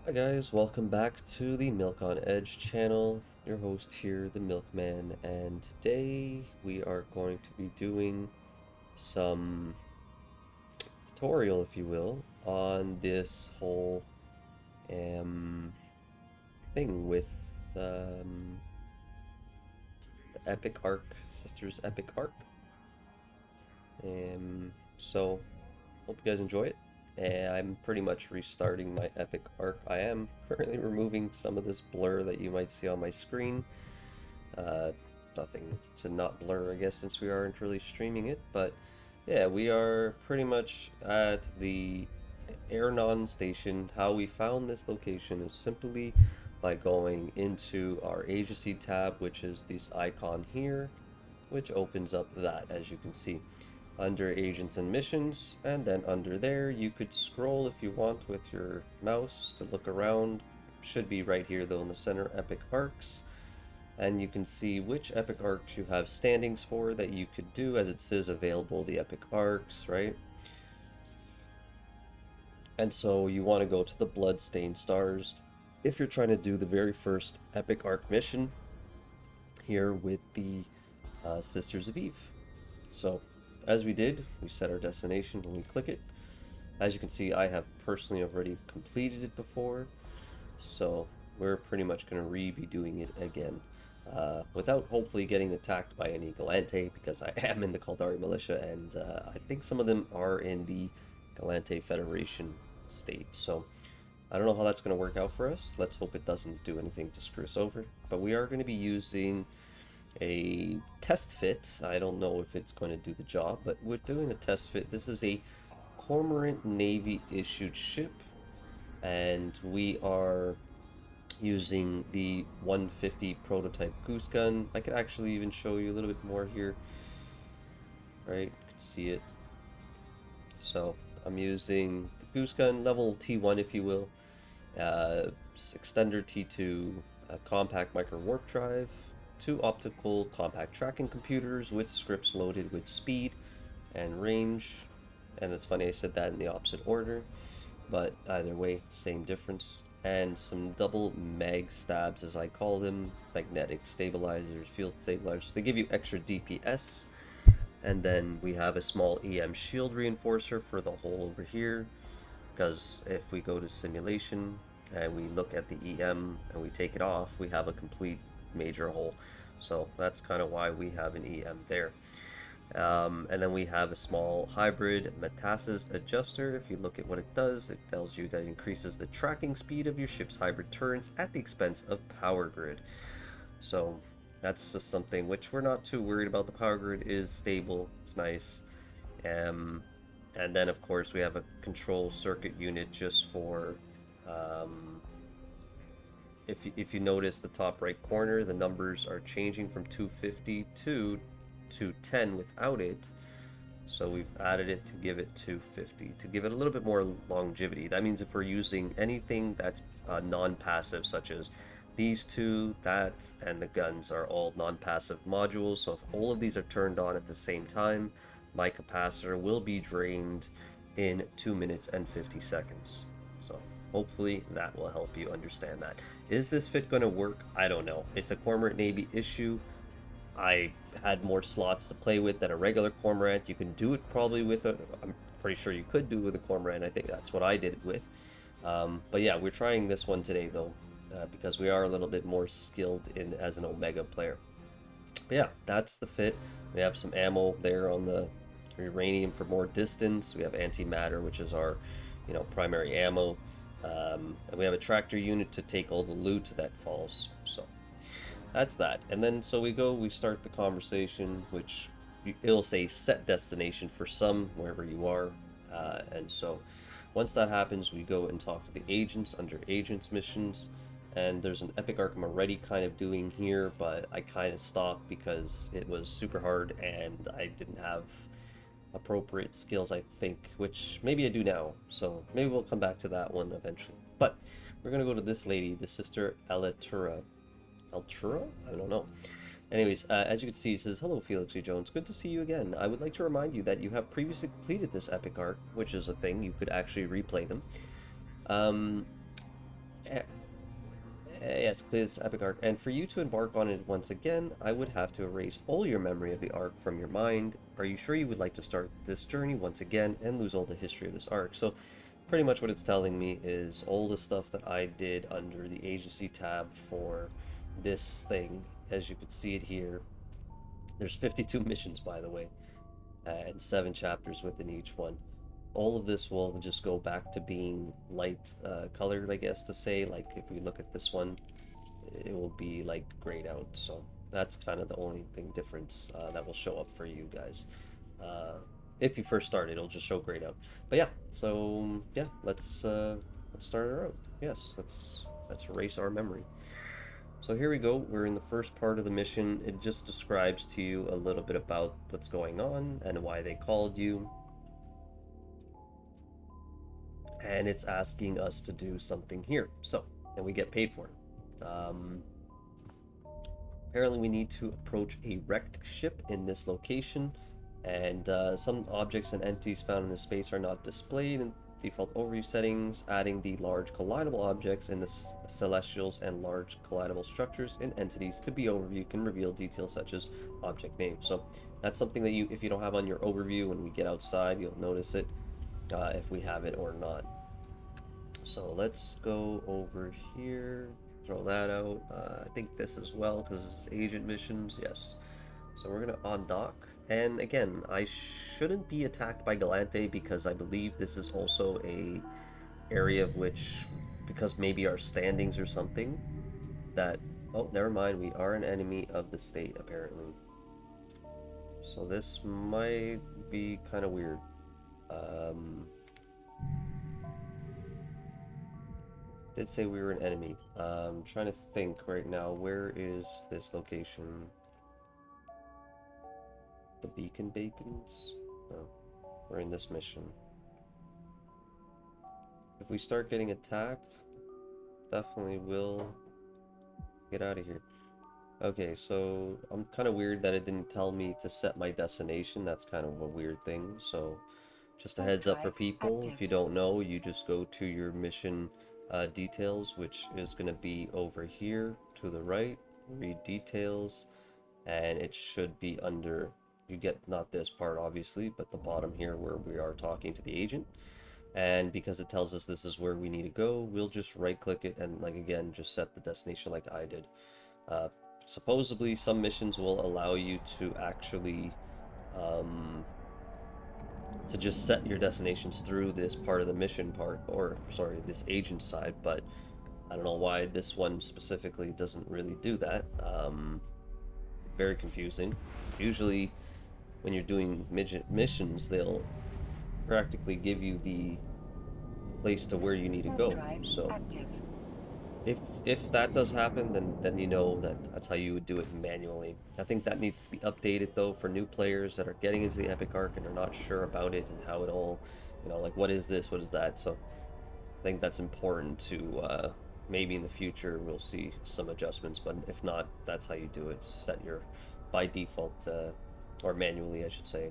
Hi guys, welcome back to the Milk on Edge channel. Your host here, the Milkman, and today we are going to be doing some tutorial, if you will, on this whole thing with the Epic Ark, Sisters Epic Ark. So hope you guys enjoy it. And I'm pretty much restarting my Epic Ark. I am currently removing some of this blur that you might see on my screen. Nothing to not blur, I guess, since we aren't really streaming it. But yeah, we are pretty much at the Airnon station. How we found this location is simply by going into our agency tab, which is this icon here, which opens up that, as you can see, under agents and missions, and then under there you could scroll if you want with your mouse to look around. Should be right here though in the center, Epic Arcs, and you can see which Epic Arcs you have standings for that you could do, as it says available the Epic Arcs, right? And so you want to go to the Bloodstained Stars if you're trying to do the very first Epic Arc mission here with the Sisters of Eve. So as we did, we set our destination when we click it. As you can see, I have personally already completed it before, so we're pretty much going to be doing it again. Without hopefully getting attacked by any Galante, because I am in the Caldari Militia, and I think some of them are in the Galante Federation state, so I don't know how that's going to work out for us. Let's hope it doesn't do anything to screw us over, but we are going to be using a test fit. I don't know if it's going to do the job, but we're doing a test fit. This is a Cormorant Navy issued ship, and we are using the 150 prototype goose gun. I could actually even show you a little bit more here, right? You can see it. So I'm using the goose gun, level T1 if you will, extender T2, a compact micro warp drive, 2 optical compact tracking computers with scripts loaded with speed and range. And it's funny I said that in the opposite order, but either way, same difference. And some double mag stabs, as I call them, magnetic stabilizers, field stabilizers. They give you extra DPS. And then we have a small EM shield reinforcer for the hole over here, because if we go to simulation and we look at the EM and we take it off, we have a complete major hole. So that's kind of why we have an EM there. And then we have a small hybrid metasis adjuster. If you look at what it does, it tells you that it increases the tracking speed of your ship's hybrid turrets at the expense of power grid. So that's just something which we're not too worried about. The power grid is stable, it's nice. And then of course we have a control circuit unit just for if you notice the top right corner, the numbers are changing from 250 to 210 without it. So we've added it to give it 250 to give it a little bit more longevity. That means if we're using anything that's non-passive, such as these two, that, and the guns are all non-passive modules. So if all of these are turned on at the same time, my capacitor will be drained in 2 minutes and 50 seconds. So hopefully that will help you understand that. Is this fit going to work? I don't know. It's a Cormorant Navy issue. I had more slots to play with than a regular Cormorant. You can do it probably with a, I'm pretty sure you could do it with a Cormorant. I think that's what I did it with. But yeah, we're trying this one today though, because we are a little bit more skilled in as an Omega player. But yeah, that's the fit. We have some ammo there on the uranium for more distance. We have antimatter, which is our, primary ammo. And we have a tractor unit to take all the loot that falls. So that's that. And then so we start the conversation, which it'll say set destination for some wherever you are. And so once that happens, we go and talk to the agents under agents missions. And there's an Epic Ark I'm already kind of doing here, but I kind of stopped because it was super hard and I didn't have appropriate skills, I think, which maybe I do now. So maybe we'll come back to that one eventually. But we're going to go to this lady, the Sister Elatura. Altura? I don't know. Anyways, as you can see, it says, "Hello, Felix J. Jones. Good to see you again. I would like to remind you that you have previously completed this Epic Ark," which is a thing. You could actually replay them. Yes, please, Epic Ark. And for you to embark on it once again, I would have to erase all your memory of the Ark from your mind. Are you sure you would like to start this journey once again and lose all the history of this Ark? So pretty much what it's telling me is all the stuff that I did under the agency tab for this thing. As you can see it here, there's 52 missions, by the way, and 7 chapters within each one. All of this will just go back to being light colored, I guess to say. Like if we look at this one, it will be like grayed out. So that's kind of the only thing difference that will show up for you guys. If you first start, it'll just show grayed out. But yeah, so yeah, let's start her out. Yes, let's erase our memory. So here we go. We're in the first part of the mission. It just describes to you a little bit about what's going on and why they called you. And it's asking us to do something here. So, and we get paid for it. Apparently we need to approach a wrecked ship in this location, and some objects and entities found in this space are not displayed in default overview settings. Adding the large collidable objects in the celestials and large collidable structures and entities to be overview can reveal details such as object names. So that's something that if you don't have on your overview, when we get outside, you'll notice it. If we have it or not. So let's go over here, throw that out. I think this as well, because this is agent missions, yes. So we're gonna undock, and again, I shouldn't be attacked by Galante because I believe this is also a area of which, because maybe our standings or something, that, oh, never mind, we are an enemy of the state apparently. So this might be kind of weird. Did say we were an enemy. I'm trying to think right now, where is this location? The Beacon Bacons? No, we're in this mission. If we start getting attacked, definitely will get out of here. Okay, so I'm kind of weird that it didn't tell me to set my destination. That's kind of a weird thing. So just a heads up for people, if you don't know, you just go to your mission details, which is going to be over here to the right, read details, and it should be under, you get not this part obviously, but the bottom here where we are talking to the agent. And because it tells us this is where we need to go, we'll just right click it and, like, again, just set the destination like I did. Supposedly some missions will allow you to actually to just set your destinations through this part of the mission part, or sorry, this agent side, but I don't know why this one specifically doesn't really do that. Very confusing. Usually when you're doing missions, they'll practically give you the place to where you need to go. So if that does happen, then you know that's how you would do it manually. I think that needs to be updated though for new players that are getting into the Epic Ark and are not sure about it and how it all, you know, like what is this, what is that. So I think that's important to maybe in the future we'll see some adjustments, but if not, that's how you do it. Set your by default or manually I should say,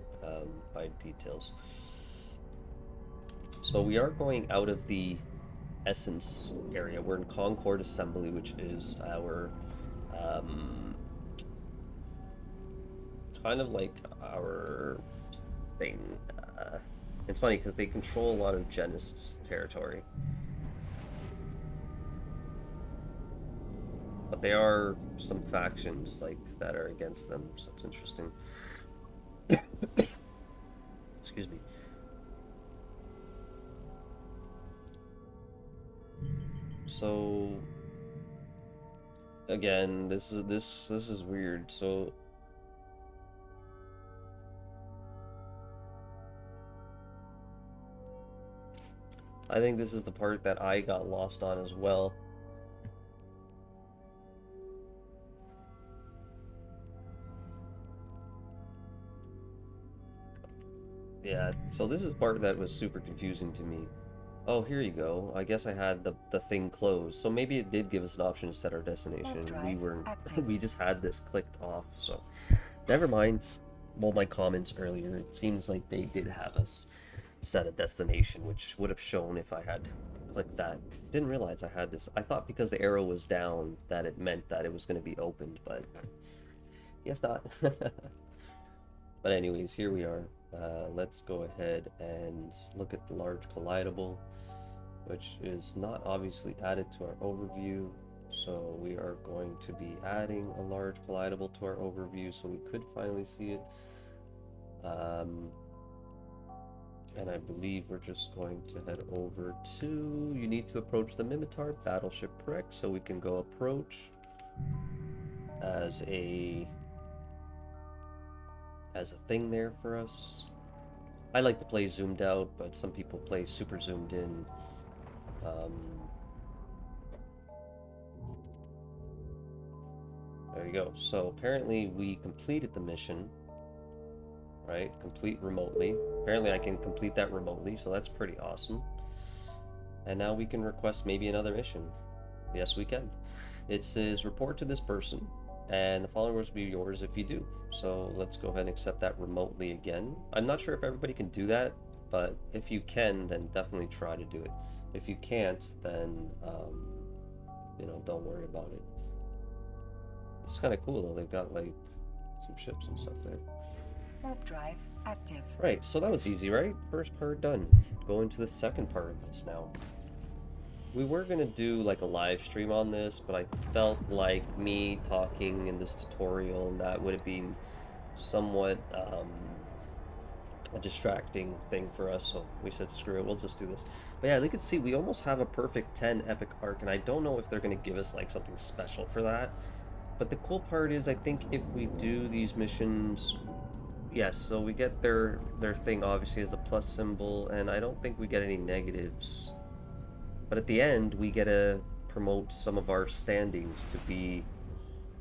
by details. So we are going out of the Essence area. We're in Concord Assembly, which is our kind of like our thing. It's funny because they control a lot of Genesis territory, but there are some factions like that are against them, so it's interesting. Excuse me. So again, this is weird. So I think this is the part that I got lost on as well. Yeah, so this is part that was super confusing to me. Oh, here you go. I guess I had the thing closed. So maybe it did give us an option to set our destination. We just had this clicked off, so never mind. Well, my comments earlier, it seems like they did have us set a destination, which would have shown if I had click that. Didn't realize I had this. I thought because the arrow was down that it meant that it was going to be opened, but yes, not. But anyways, here we are. Let's go ahead and look at the large collidable, which is not obviously added to our overview. So we are going to be adding a large collidable to our overview so we could finally see it. And I believe we're just going to head over to, you need to approach the Mimitar battleship wreck, so we can go approach as a thing there for us. I like to play zoomed out, but some people play super zoomed in. There you go. So apparently we completed the mission. Right? Complete remotely. Apparently I can complete that remotely, so that's pretty awesome. And now we can request maybe another mission. Yes, we can. It says report to this person, and the followers will be yours if you do. So let's go ahead and accept that remotely again. I'm not sure if everybody can do that, but if you can, then definitely try to do it. If you can't, then you know, don't worry about it. It's kind of cool though. They've got like some ships and stuff there. Warp drive active. Right, so that was easy, right? First part done. Going to the second part of this now. We were gonna do like a live stream on this, but I felt like me talking in this tutorial and that would have been somewhat a distracting thing for us, so we said screw it, we'll just do this. But yeah, you can see we almost have a perfect 10 Epic Ark, and I don't know if they're gonna give us like something special for that. But the cool part is I think if we do these missions, yes, so we get their thing obviously as a plus symbol, and I don't think we get any negatives. But at the end, we get to promote some of our standings to be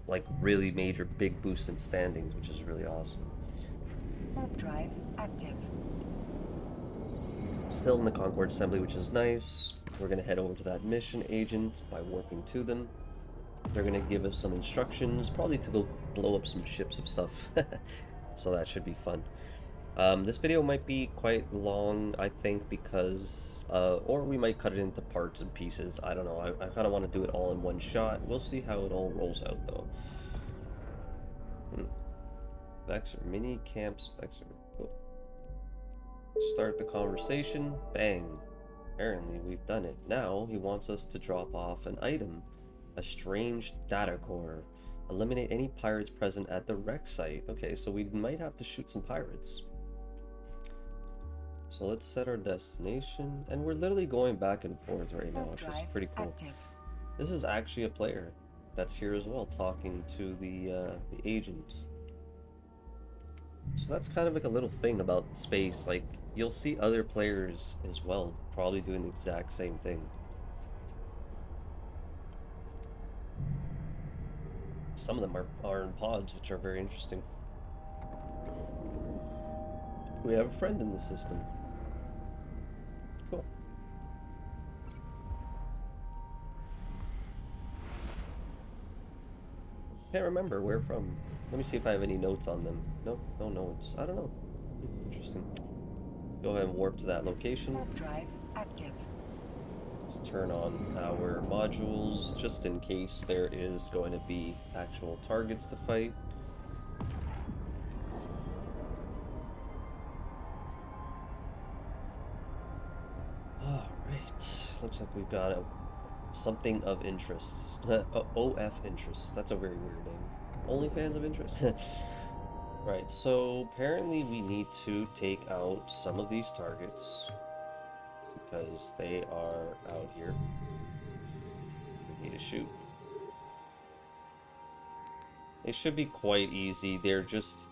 like really major big boost in standings, which is really awesome. Warp drive active. Still in the Concord Assembly, which is nice. We're going to head over to that mission agent by warping to them. They're going to give us some instructions, probably to go blow up some ships of stuff. So that should be fun. This video might be quite long, I think, because, or we might cut it into parts and pieces. I don't know. I kind of want to do it all in one shot. We'll see how it all rolls out, though. Vexer, mini camps, Vexer. Cool. Start the conversation. Bang. Apparently, we've done it. Now, he wants us to drop off an item. A strange data core. Eliminate any pirates present at the wreck site. Okay, so we might have to shoot some pirates. So let's set our destination, and we're literally going back and forth right now, which is pretty cool. Active. This is actually a player that's here as well, talking to the agent. So that's kind of like a little thing about space. Like, you'll see other players as well, probably doing the exact same thing. Some of them are in pods, which are very interesting. We have a friend in the system. Cool. Can't remember where from. Let me see if I have any notes on them. Nope, no notes. I don't know. Interesting. Go ahead and warp to that location. Warp drive active. Let's turn on our modules just in case there is going to be actual targets to fight. Alright, looks like we've got something of interest. OF interests, that's a very weird name. OnlyFans of interest? Right, so apparently we need to take out some of these targets, because they are out here. We need to shoot. They should be quite easy. They're just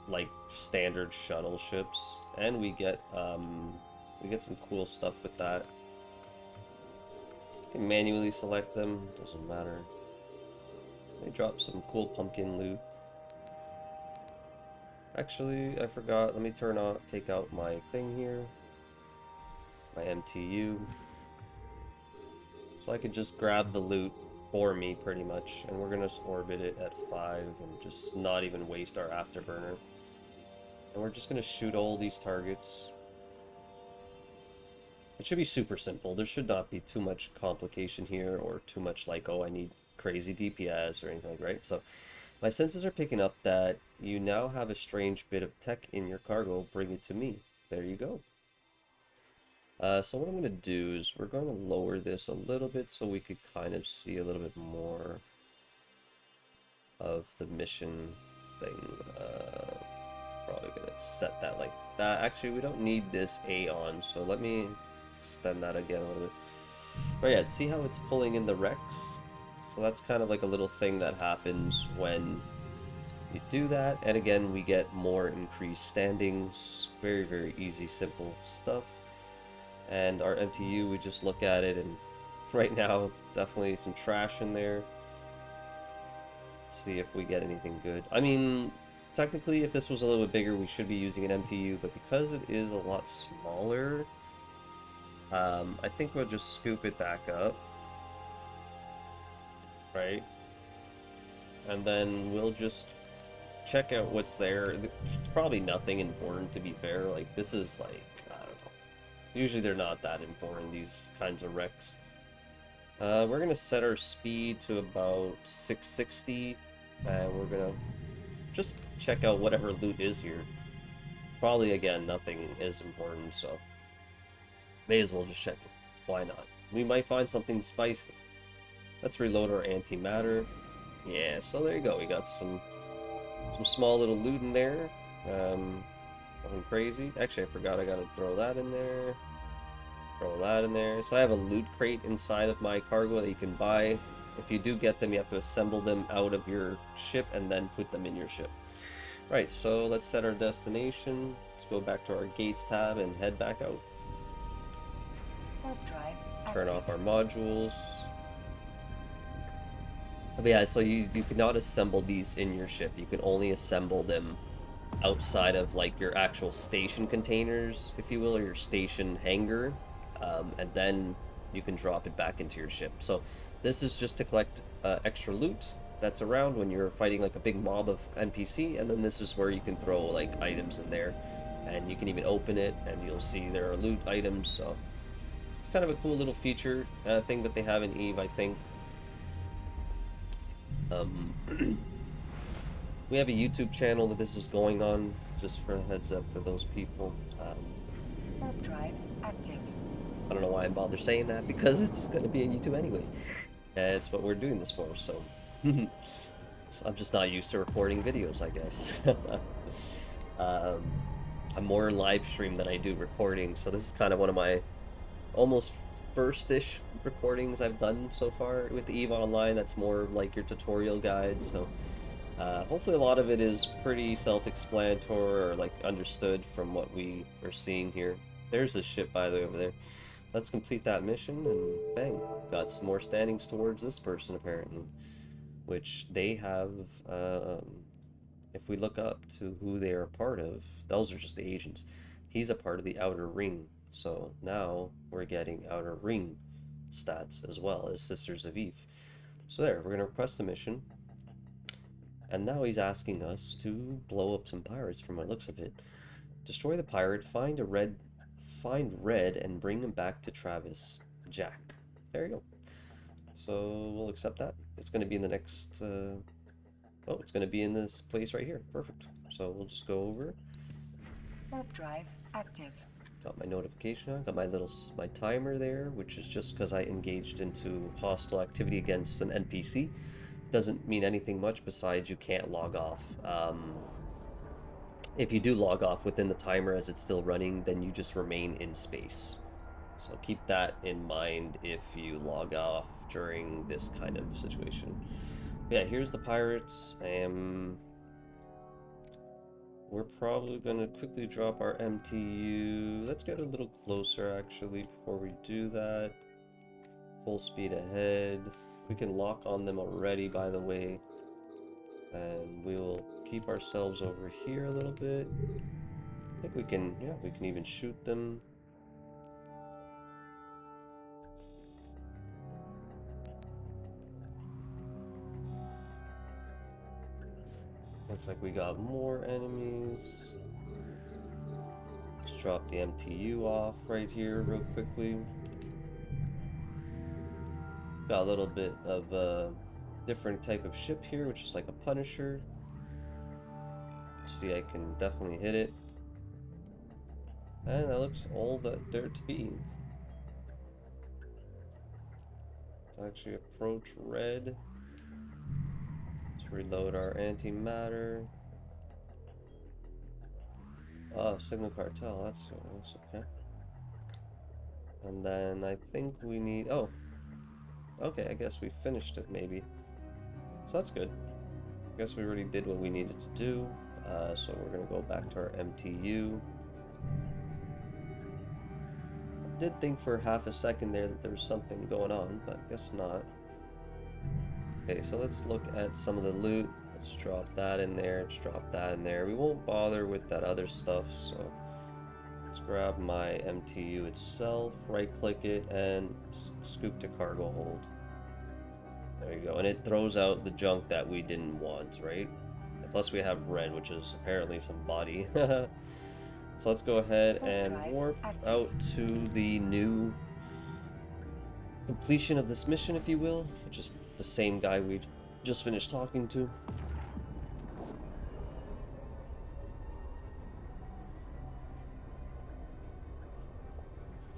like standard shuttle ships, and we get some cool stuff with that. You can manually select them, doesn't matter. They drop some cool pumpkin loot. Actually, I forgot. Let me take out my thing here. My MTU. So I could just grab the loot for me, pretty much. And we're gonna just orbit it at 5 and just not even waste our afterburner. And we're just gonna shoot all these targets. It should be super simple. There should not be too much complication here or too much like, oh, I need crazy DPS or anything like, right? So my senses are picking up that you now have a strange bit of tech in your cargo. Bring it to me. There you go. So what I'm going to do is we're going to lower this a little bit so we could kind of see a little bit more of the mission thing. Probably going to set that like that. Actually, we don't need this A on, so let me extend that again a little bit. Oh yeah, see how it's pulling in the Rex? So that's kind of like a little thing that happens when you do that. And again, we get more increased standings. Very, very easy, simple stuff. And our MTU, we just look at it, and right now, definitely some trash in there. Let's see if we get anything good. I mean, technically, if this was a little bit bigger, we should be using an MTU, but because it is a lot smaller, I think we'll just scoop it back up, right? And then we'll just check out what's there. It's probably nothing important, to be fair. Like, this is like, I don't know. Usually they're not that important, these kinds of wrecks. We're gonna set our speed to about 660, and we're gonna just check out whatever loot is here. Probably, again, nothing is important, so may as well just check it. Why not? We might find something spicy. Let's reload our antimatter. Yeah, so there you go. We got some small little loot in there. Nothing crazy. Actually, I forgot I gotta throw that in there. Throw that in there. So I have a loot crate inside of my cargo that you can buy. If you do get them, you have to assemble them out of your ship and then put them in your ship. Right, so let's set our destination. Let's go back to our gates tab and head back out. Warp drive Turn active. off our modules. But yeah, so you cannot assemble these in your ship. You can only assemble them outside of like your actual station containers, if you will, or your station hangar, and then you can drop it back into your ship. So this is just to collect extra loot that's around when you're fighting like a big mob of NPC, and then this is where you can throw like items in there, and you can even open it and you'll see there are loot items. So it's kind of a cool little feature thing that they have in EVE, I think. We have a YouTube channel that this is going on, just for a heads up for those people. Warp drive active. I don't know why I'm bothered saying that, because it's going to be on YouTube anyways. It's what we're doing this for, so I'm just not used to recording videos, I guess. I'm more live stream than I do recording, so this is kind of one of my almost first-ish recordings I've done so far with EVE Online. That's more like your tutorial guide, so hopefully a lot of it is pretty self-explanatory or like understood from what we are seeing here. There's a ship, by the way, over there. Let's complete that mission, and bang, got some more standings towards this person apparently, which they have. If we look up to who they are a part of, those are just the agents. He's a part of the Outer Ring, so now we're getting Outer Ring stats as well as Sisters of Eve. So there, we're going to request a mission. And now he's asking us to blow up some pirates from the looks of it. Destroy the pirate, find Red, and bring him back to Travis Jack. There you go. So we'll accept that. It's going to be in the next... oh, it's going to be in this place right here. Perfect. So we'll just go over. Warp drive active. Got my notification on. Got my timer there, which is just because I engaged into hostile activity against an NPC. Doesn't mean anything much besides you can't log off. If you do log off within the timer as it's still running, then you just remain in space. So keep that in mind if you log off during this kind of situation. Yeah, here's the pirates. We're probably gonna quickly drop our MTU. Let's get a little closer actually before we do that. Full speed ahead. We can lock on them already, by the way. And we'll keep ourselves over here a little bit. I think we can, yeah, we can even shoot them. Looks like we got more enemies. Let's drop the MTU off right here real quickly. Got a little bit of a different type of ship here, which is like a Punisher. See, I can definitely hit it. And that looks all that there to be. Let's actually approach red. Let's reload our antimatter. Oh, Signal Cartel, that's okay. And then I think we need, oh, okay, I guess we finished it maybe. So that's good. I guess we already did what we needed to do. So we're gonna go back to our MTU. I did think for half a second there that there was something going on, but I guess not. Okay, so let's look at some of the loot. Let's drop that in there, let's drop that in there. We won't bother with that other stuff, so let's grab my MTU itself, right click it, and scoop to cargo hold. There you go, and it throws out the junk that we didn't want, right? Plus we have red, which is apparently some body. So let's go ahead and warp out to the new completion of this mission, if you will, which is the same guy we just finished talking to.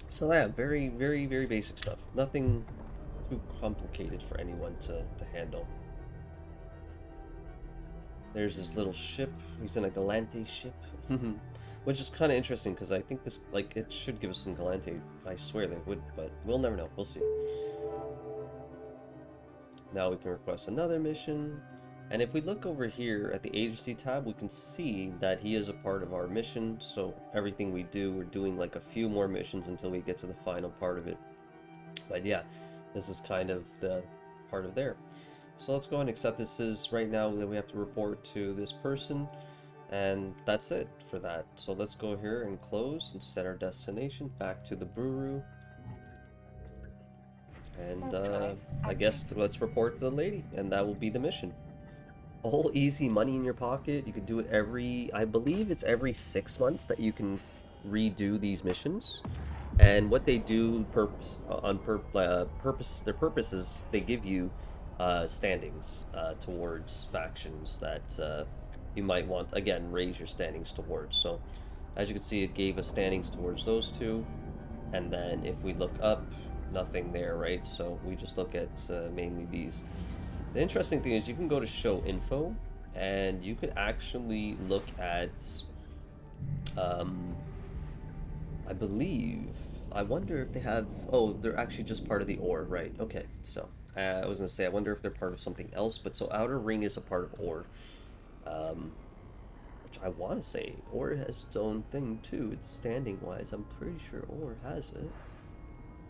So yeah, very, very, very basic stuff. Nothing too complicated for anyone to handle. There's this little ship. He's in a Galante ship. Which is kind of interesting because I think this, like, it should give us some Galante. I swear they would, but we'll never know. We'll see. Now we can request another mission. And if we look over here at the agency tab, we can see that he is a part of our mission. So everything we do, we're doing like a few more missions until we get to the final part of it. But yeah, this is kind of the part of there. So let's go ahead and accept this is right now that we have to report to this person. And that's it for that. So let's go here and close and set our destination back to the Buru. And I guess let's report to the lady, and that will be the mission. All easy money in your pocket. You can do it every, I believe it's every 6 months that you can redo these missions. And what they do their purpose is they give you standings towards factions that you might want, again, raise your standings towards. So as you can see, it gave us standings towards those two. And then if we look up, nothing there, right? So we just look at mainly these. The interesting thing is you can go to show info and you can actually look at I believe, I wonder if they have, oh, they're actually just part of the ore, right? Okay, so I was gonna say I wonder if they're part of something else, but so Outer Ring is a part of ore, which I want to say ore has its own thing too. It's standing wise, I'm pretty sure ore has it.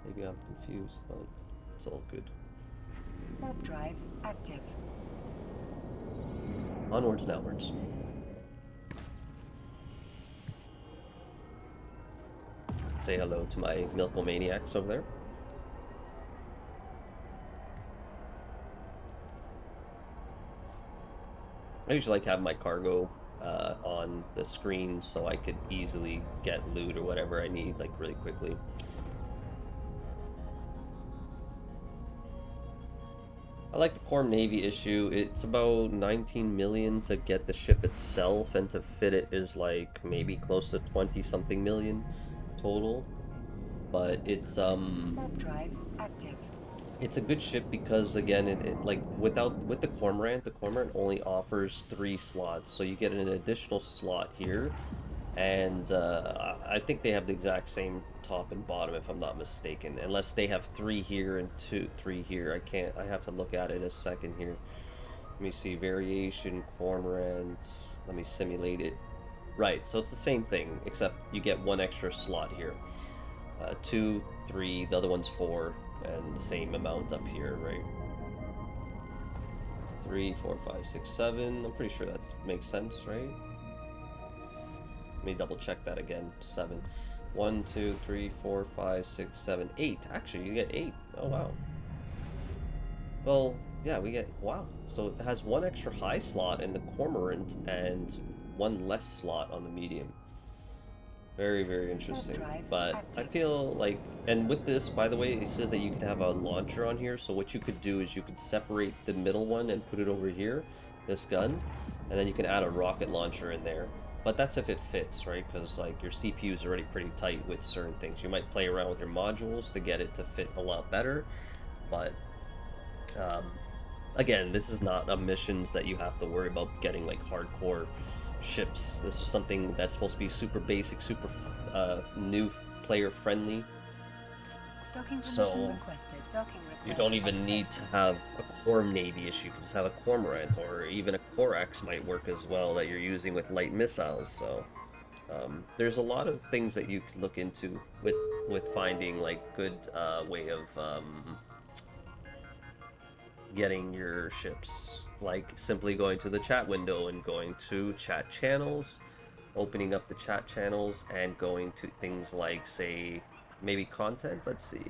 Maybe I'm confused, but it's all good. Warp drive active. Onwards and outwards. Say hello to my Milkomaniacs over there. I usually like having my cargo on the screen so I could easily get loot or whatever I need, like, really quickly. I like the Core Navy issue. It's about 19 million to get the ship itself, and to fit it is like maybe close to 20 something million total. But it's Warp drive active. it's a good ship because, again, it like with the Cormorant only offers 3 slots, so you get an additional slot here, and I think they have the exact same top and bottom if I'm not mistaken, unless they have 3 here and 3 here. I have to look at it a second here. Let me see, variation, Cormorant, let me simulate it. Right, so it's the same thing, except you get 1 extra slot here. 2, 3, the other one's 4, and the same amount up here, right? 3, 4, 5, 6, 7. I'm pretty sure that makes sense, right? Let me double check that again. 7. 1, 2, 3, 4, 5, 6, 7, 8. Actually, you get 8. Oh, wow. Well, yeah, we get, wow. So it has 1 extra high slot in the Cormorant and 1 less slot on the medium. Very, very interesting. Drive But I active. feel like, and with this, by the way, it says that you could have a launcher on here. So what you could do is you could separate the middle one and put it over here, this gun, and then you can add a rocket launcher in there. But that's if it fits, right? Because like your CPU is already pretty tight with certain things. You might play around with your modules to get it to fit a lot better. But um, again, this is not a missions that you have to worry about getting like hardcore ships. This is something that's supposed to be super basic, super new player friendly. Docking permission So requested. Docking you request don't even need to accepted. have a Corm Navy-ish. You can just have a Cormorant, or even a Corax might work as well that you're using with light missiles. So there's a lot of things that you could look into with finding like good way of getting your ships, like simply going to the chat window and going to chat channels, opening up the chat channels and going to things like, say, maybe content. Let's see.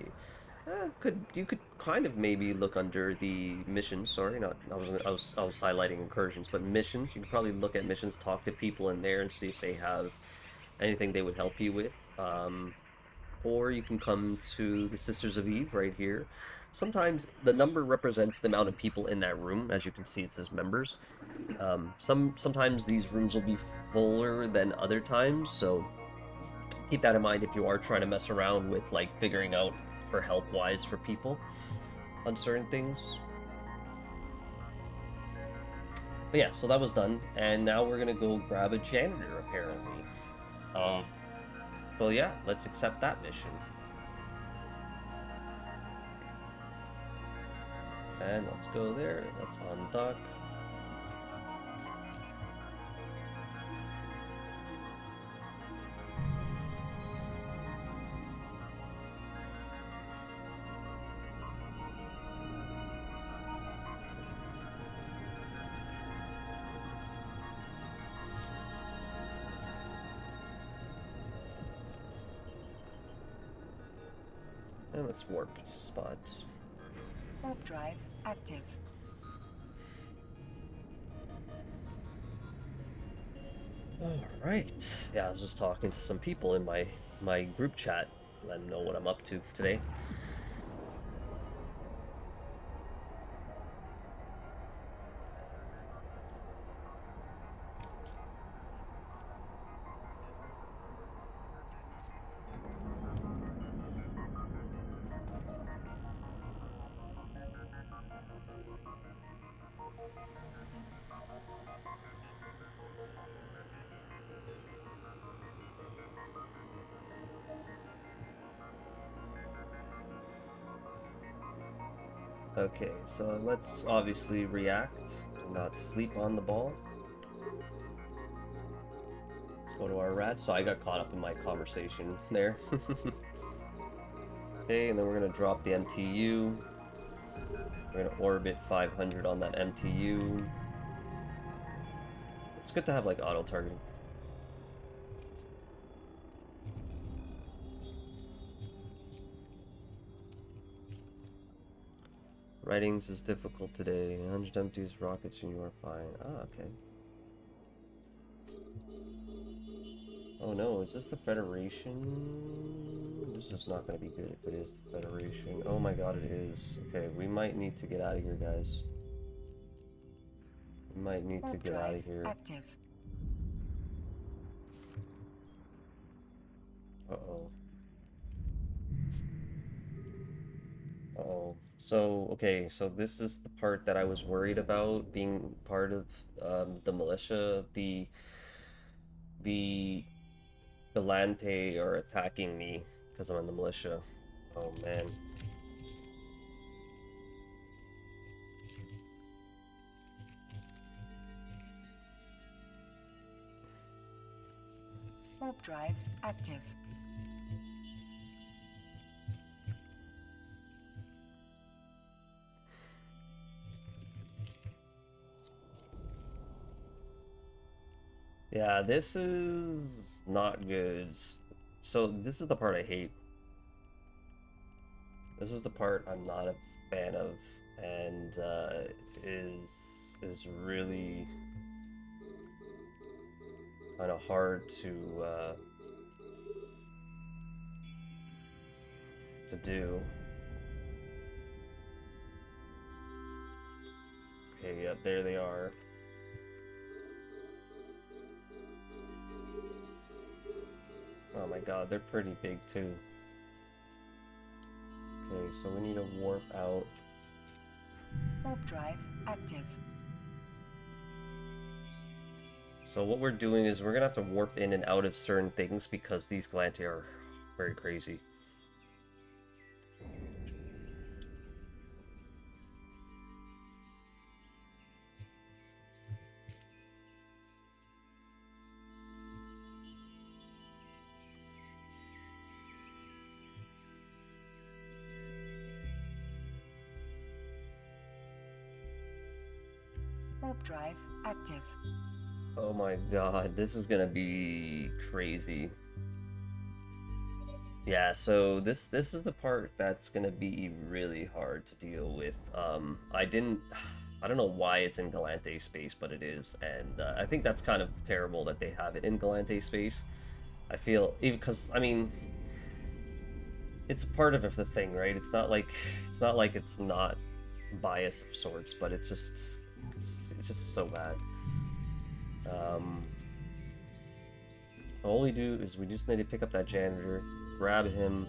Could you could kind of maybe look under the missions. Sorry, not I was highlighting incursions, but missions. You could probably look at missions, talk to people in there, and see if they have anything they would help you with. Or you can come to the Sisters of Eve right here. Sometimes the number represents the amount of people in that room. As you can see, it says members. Sometimes these rooms will be fuller than other times, so keep that in mind if you are trying to mess around with like figuring out for help wise for people on certain things. But yeah, so that was done, and now we're gonna go grab a janitor apparently. Um, so yeah, let's accept that mission. And let's go there. Let's undock. And let's warp to spots. Warp drive active. All right. Yeah, I was just talking to some people in my group chat, let them know what I'm up to today. Okay, so let's obviously react. Do not sleep on the ball. Let's go to our rats. So I got caught up in my conversation there. Okay, and then we're gonna drop the MTU. We're gonna orbit 500 on that MTU. It's good to have like auto targeting. Writings is difficult today. 100 empties, rockets, and you are fine. Ah, okay. Oh no, is this the Federation? This is not going to be good if it is the Federation. Oh my god, it is. Okay, we might need to get out of here, guys. We might need to get out of here. Active. Uh-oh. Uh-oh. So, okay, so this is the part that I was worried about, being part of the militia. The Galante are attacking me because I'm in the militia. Oh man. Warp drive active. Yeah, this is not good. So this is the part I hate. This was the part I'm not a fan of, and is really kind of hard to to do. Okay, yep, there they are. Oh my god, they're pretty big too. Okay, so we need to warp out. Warp drive active. So what we're doing is we're gonna have to warp in and out of certain things because these Galante are very crazy. Warp drive active. Oh my god, this is gonna be crazy. Yeah, so this is the part that's gonna be really hard to deal with. I don't know why it's in Galante space, but it is, and I think that's kind of terrible that they have it in Galante space. I feel even because I mean, it's part of the thing, right? It's not like it's not bias of sorts, but it's just so bad. All we do is we just need to pick up that janitor, grab him.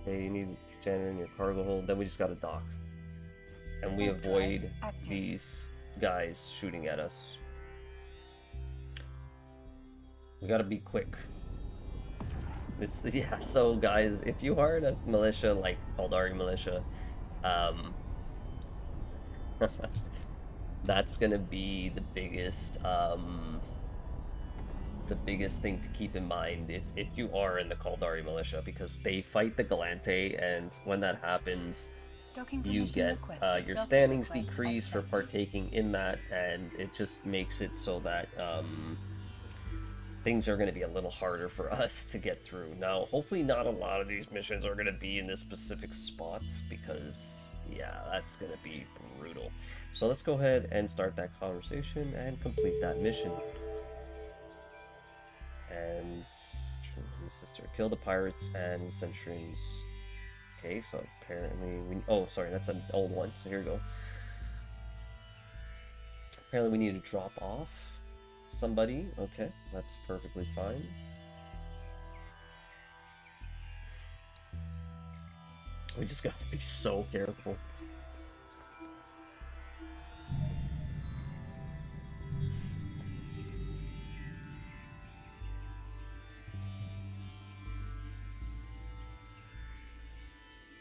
Okay, you need janitor in your cargo hold. Then we just gotta dock, and we avoid these guys shooting at us. We gotta be quick. Yeah. So guys, if you are in a militia like Caldari militia, that's gonna be the biggest thing to keep in mind if you are in the Caldari militia, because they fight the Galante, and when that happens, you get your standings decreased for partaking in that, and it just makes it so that things are going to be a little harder for us to get through. Now, hopefully not a lot of these missions are going to be in this specific spot, because, yeah, that's going to be brutal. So let's go ahead and start that conversation and complete that mission. And sister, kill the pirates and centurions. Okay, so apparently we... Oh, sorry, that's an old one, so here we go. Apparently we need to drop off somebody. Okay, that's perfectly fine. We just gotta be so careful.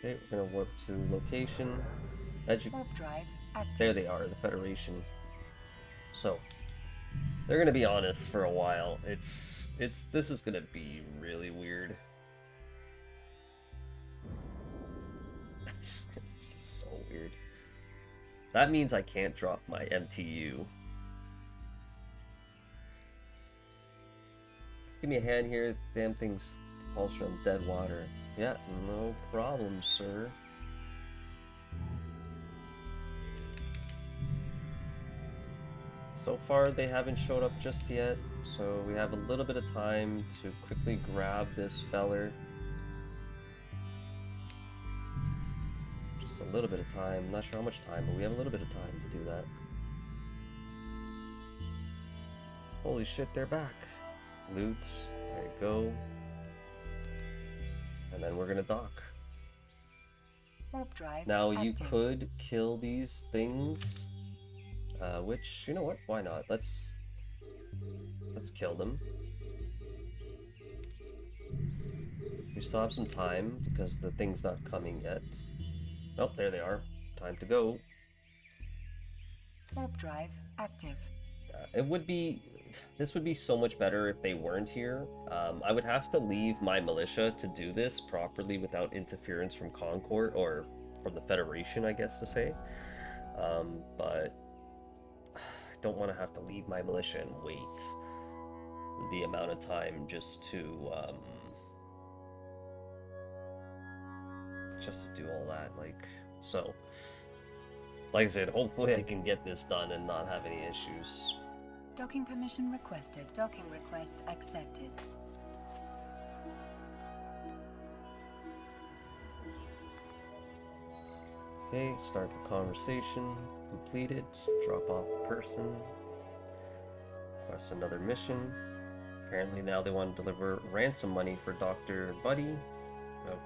Okay, we're gonna warp to location. There they are, the Federation. So they're gonna be on us for a while. This is gonna be really weird. It's gonna be so weird. That means I can't drop my MTU. Give me a hand here. Damn thing's propulsion on dead water. Yeah, no problem, sir. So far, they haven't showed up just yet, so we have a little bit of time to quickly grab this feller. Just a little bit of time. I'm not sure how much time, but we have a little bit of time to do that. Holy shit, they're back. Loot. There you go. And then we're gonna dock. Now you could kill these things, which, you know what? Why not? Let's kill them. We still have some time because the thing's not coming yet. Oh, there they are. Time to go. Warp drive active. This would be so much better if they weren't here. I would have to leave my militia to do this properly without interference from Concord, or from the Federation, I guess to say. But I don't want to have to leave my militia and wait the amount of time just to do all that. So, like I said, hopefully I can get this done and not have any issues. Docking permission requested. Docking request accepted. Okay, start the conversation. Completed. Drop off the person. Request another mission. Apparently now they want to deliver ransom money for Dr. Buddy.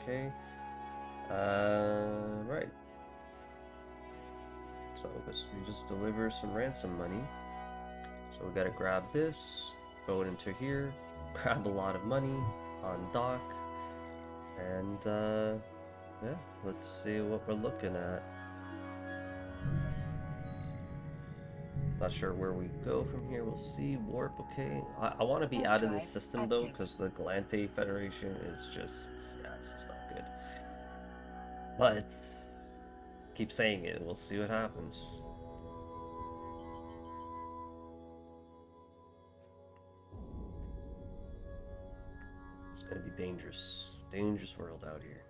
Okay. Right. So I guess we just deliver some ransom money. So we gotta grab this, go into here, grab a lot of money on dock, and yeah, let's see what we're looking at. Not sure where we go from here. We'll see. Warp, okay. I want to be out of this system though, because the Galante Federation is just, yeah, this is not good. But keep saying it. We'll see what happens. It's gonna be dangerous. Dangerous world out here.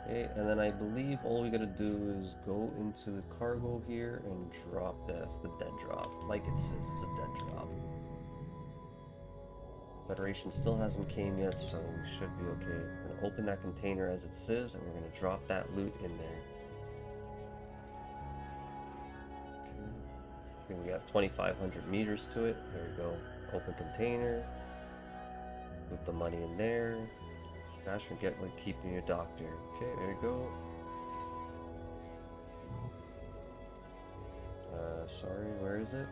Okay, and then I believe all we gotta do is go into the cargo here and drop the dead drop. Like it says, it's a dead drop. Federation still hasn't came yet, so we should be okay. I'm gonna open that container as it says, and we're gonna drop that loot in there. Okay. I think we got 2,500 meters to it. There we go. Open container. Put the money in there. Cash and get like keeping your doctor. Okay, there you go. Sorry, where is it?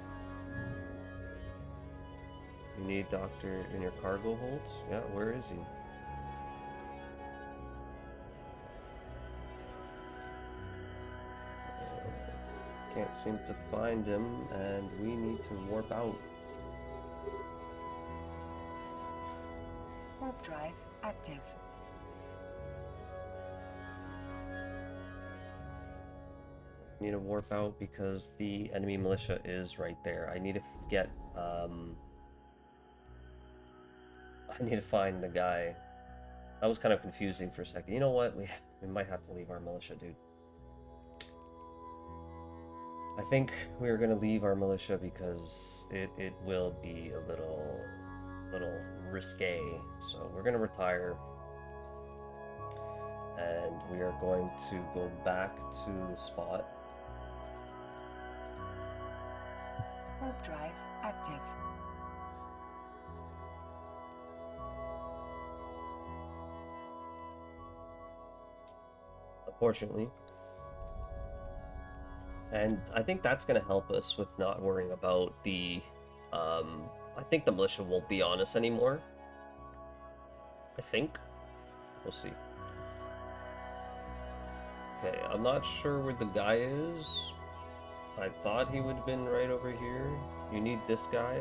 You need doctor in your cargo holds? Yeah, where is he? Can't seem to find him, and we need to warp out. Warp drive active. Need to warp out because the enemy militia is right there. I need to get I need to find the guy. That was kind of confusing for a second. You know what? We might have to leave our militia, dude. I think we're gonna leave our militia because it will be a little risque. So we're gonna retire. And we are going to go back to the spot. Warp drive active. Unfortunately. And I think that's going to help us with not worrying about the... I think the militia won't be on us anymore. I think. We'll see. Okay, I'm not sure where the guy is. I thought he would have been right over here. You need this guy.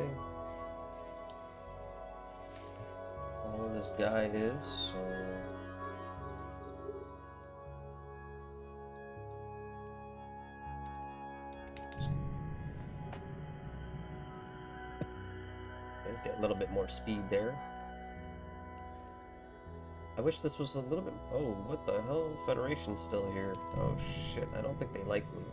I don't know where this guy is, so... Okay, get a little bit more speed there. I wish this was a little bit... Oh, what the hell? Federation's still here. Oh shit, I don't think they like me.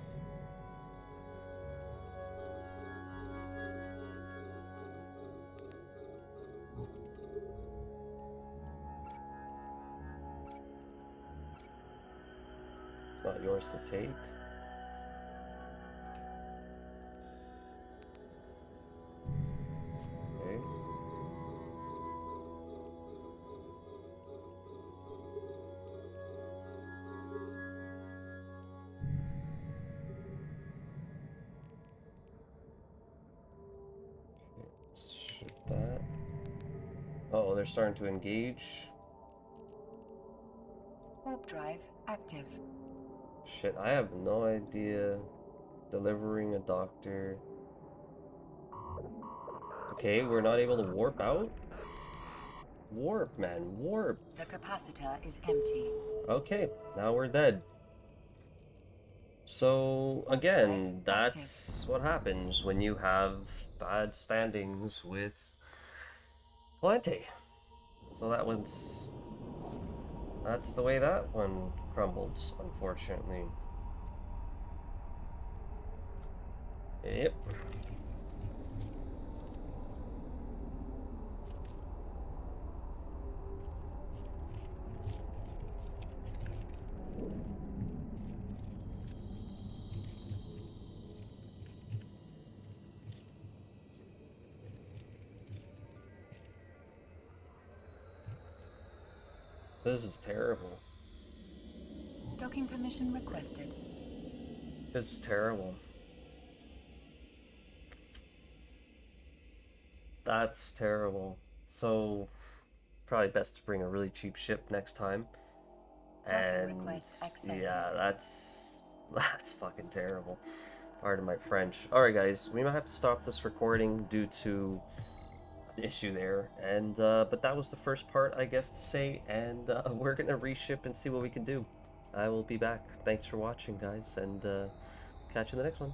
It's not yours to take. Okay. Shoot that. Oh, they're starting to engage. Warp drive active. Shit, I have no idea. Delivering a doctor. Okay, we're not able to warp out? Warp, man, warp. The capacitor is empty. Okay, now we're dead. So, again, that's what happens when you have bad standings with Galante. So that's the way that one crumbled, unfortunately. Yep. This is terrible. Docking permission requested. This is terrible. That's terrible. So, probably best to bring a really cheap ship next time. Docking And request accepted. yeah, that's fucking terrible. Pardon my French. Alright guys, we might have to stop this recording due to an issue there. And but that was the first part, I guess to say, and we're gonna reship and see what we can do. I will be back. Thanks for watching guys, and catch you in the next one.